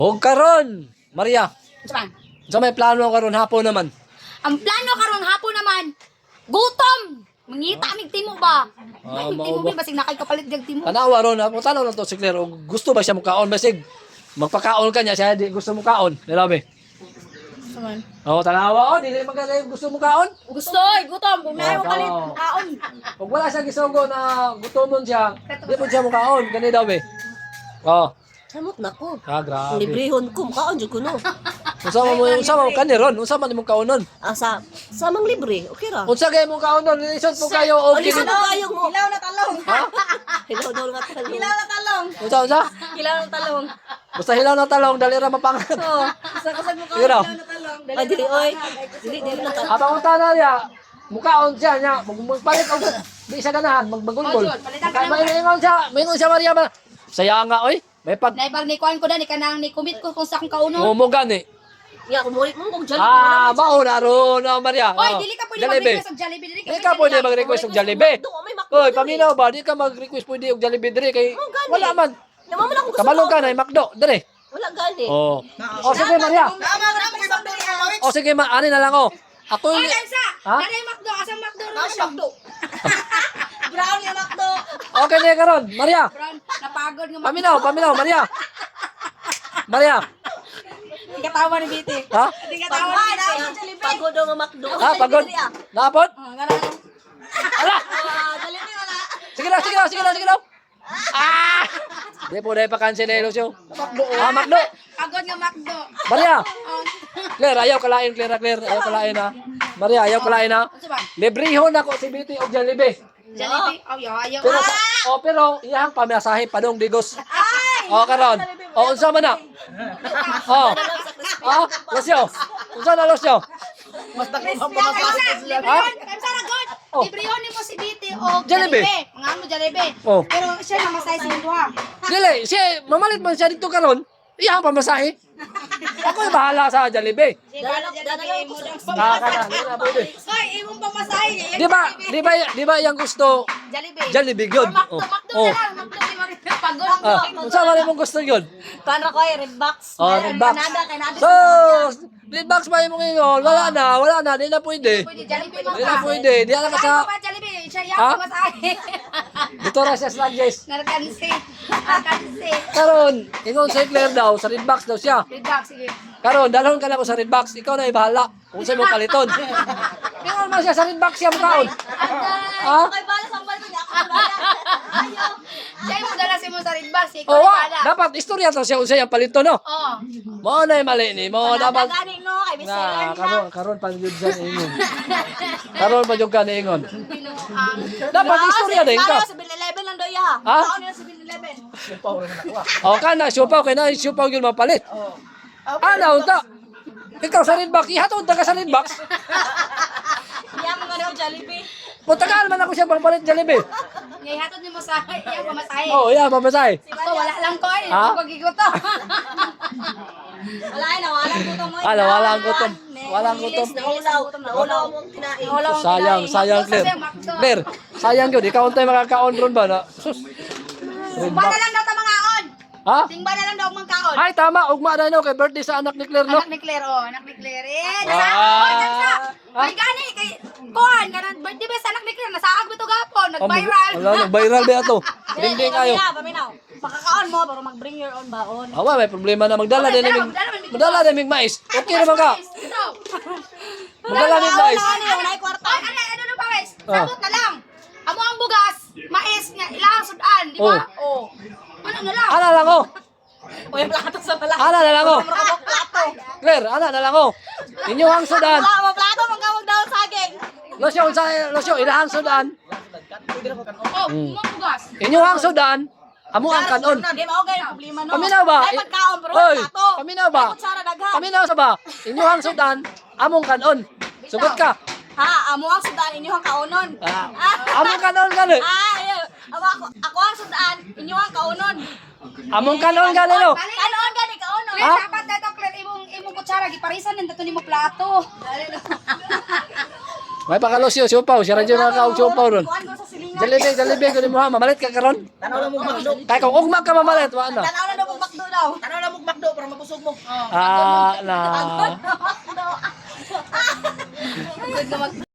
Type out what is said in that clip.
O karon, Maria, Saban. sa may plano karon hapon naman. Ang plano karon hapon naman, gutom. Mangita amig timo ba? Ah, May timo mao ba? ba basig nakay kapalit jag timo. Tanawa ron, ako tanaw lang to si Claire. O gusto ba siya mukaon basig? Magpakaon ka niya siya, di gusto mukaon. Nilabi. Saban. O tanawa, o, di magkala gusto mukaon. Gusto, gutom. Bumayo Oh, kalit. tama. Kaon. Pag wala siya gisugo na gutomon siya, di po siya mukaon. Gani daw be. Oh, Samot na ko. grabe. Librehon ko, makaon dyan ko no. Usama mo kaniron, usama ni mong kaonon. Samang libre, okay ra. Unsa kay mong kaonon, lisod po kayo o Ano sa kini. kayong mo? Hilaw na talong. Ha? Hilaw daw nga talong. Hilaw na talong. Unsa? Hilaw na talong. Basta hilaw na talong, dali ra mapangat. Oh, kasag mo Yun raw. na talong. Ay, dili, oy. Dili na talong. Atang utana niya, mukaon siya niya, magpalit og di siya ganahan, magbagulgol. Oh, Jud, palitan ka Kaya naman. maingon siya Maria ba? Saya nga oy, may pag Naibag ni kuan ko na ni kanang ni commit ko kung sa akong kauno. mo gani. Ya, kumulit mo kung dyan. Mao na ron na Maria. Oy, Oh, dili ka pwede Jollibee. mag-request og Jollibee dili Di ka pwede mag-request og Jollibee. May makdo. Oy, paminaw ba? Di ka mag-request pwede og Jollibee dire kay wala man. Naman mo na kung gusto Kabalo ka mo. na McDo dire. Wala gani. Oh. Oh sige Maria. Oh sige ani na lang oh. Ako Oy, yung kansa. Ha? Nanay Macdo, asang Macdo ro siya. Brown yung Macdo. Okay na karon, Maria. Brown, napagod nga Paminaw, Maria. Maria. Hindi ka tawa ni Biti. Ha? Hindi ka tawa ni Biti. Pagod daw nga makdo. Ha, pagod. Napot? Oh, ngara. Ala. Jollibee wala. Sige lang. Ah! Di po dahil pa cancel na ilusyo. Makdo. Pagod nga Macdo. Maria. Oh, Claire, ayaw kalain, Claire. Ayaw kalain ha. Maria, ayaw kalain ha. ano ba? Librehon ako si Biti og Jollibee. Jollibee. Oh, ayaw. Pero iyang pamasahe padong digos. Ay! Karon. Unsa man na? Losyo. Unsa na losyo? Kansa na god. Oh. Librehon ni mo si Biti o Jollibee. Mga ano Jollibee. Oh. Pero siya na masay sa duha. Dili, siya mamalit man siya dito karon. Iyang pamasahe. Ako yung bahala sa Jollibee. Pwede. Hoy, imong pamasahe. Di ba yang gusto Jollibee. Jollibee yun? Macdo, Oh. Macdo Oh. na lang. Macdo ni Maria. Pagod. Unsa man imong gusto yun? Paano ko ay red box? Oh, red box. Kanada. So, red box ba imong ingon? Wala na, di na pwede. Pwede Jollibee Di na pwede, di na ka sa Ay, pa Jollibee. Siya Ha? yung pamasahe. dito ra siya sa Jess. Narkansi. Narkansi. Karon, ingon sa Claire daw, sa red box daw siya. Feedback, sige. Karon, dalhon ka na ko sa red box, ikaw na ibahala. Kung sa'yo mo paliton. Ingon man siya sa red box siya mukaon. Ha? Kay bala sa bala niya ako bala. Ayaw. Siya yung dala si mo sa red box. Ikaw Oo, yung bala. dapat istorya to siya kung sa'yo paliton, no? Oo. Mo na yung mali ni mo, dapat. Gani no, kay Na, bestseller karon pa jud ka ingon. Karon pa jud ka ingon. Binuang. Dapat istorya din ka. Sa 7-Eleven lang daw ya. Ha? Kaon nila sa 7-Eleven. O kana, siupaw kay na siupaw gyud mapalit. Ana unta. Ikaw sa red box, ihatod ka sa red box. Iya mo nga Jollibee. Puntakaan man ako siya pagpalit Jollibee. Ngayon hatod ni mo sa yung pamasahe. Oh, yeah, papasay. Ako wala lang ko eh. Ha? Pagiging to. Wala na, walang gutom mo. Walang gutom. Walang gutom. Naulaw mo kinain. Sayang Claire. Claire, sayang yun. Ikaw untay makakaon ron ba na? Sus. Red Ba na box. lang daw ta mga on. Ha? Tingba na lang daw mang kaon. Ay, tama. Ugma na no kay birthday sa anak ni Claire, no? Anak ni Claire, oh. Anak ni Claire. Eh, Ah. nasa. Nasa. Ah. Ay, gani. Kay, kuhan. Ganang birthday ba sa anak ni Claire? Nasaag mo ito gapon. Nag-viral. Wala, nag-viral ba ito? Ding-ding kayo. Paminaw. Pakakaon mo, pero mag-bring your own baon. Awa, may problema na. Magdala din naming, magdala din naming mais. Okay naman ka. Ito. Magdala din mais. Unay kwarta. Ay, ano na ba, guys? Ah. Sabot na lang. Amo ang bugas, mais nga ilang sudan, di ba? Oh. Ano na lang? Ana lang oh. Uy, plato sa bala. Ana na lang oh. Plato. Claire, ana na lang oh. Inyong sudan. Wala mo plato, magkawag daw saging. Losyo, ilahang sudan. Oh, ang bugas. Inyong sudan. Amo ang kanon. Di ba okay ang problema no? Paminaw ba? Ay pagkaon pero Oy, plato. paminaw ba? Ay kutsara daghan. Paminaw sa ba? Inyong sudan. Among kanon. Sugot ka. Ha, amo ang sudan inyo ang kaunon. Among kanon gali. Ayaw. Ako ang sudan, inyo ang kaunon. Among kanon gali no. Kanon gani kaunon. Ha? Dapat na ito, Claire, imong kutsara, giparisan din ito ni mo plato. May pakalosyo, siupaw. Siya rin yung nakakaog siupaw ron. Kuan ko sa silingan. Jollibee ko ni mo ha. Mamalit ka karon. Tanaw na mo magdo. Kaya kung ugma ka mamalit, wala na. Tanaw na mo magdo daw. Tanaw lang mo McDo para mabusog mo. Ah, na. Magdo.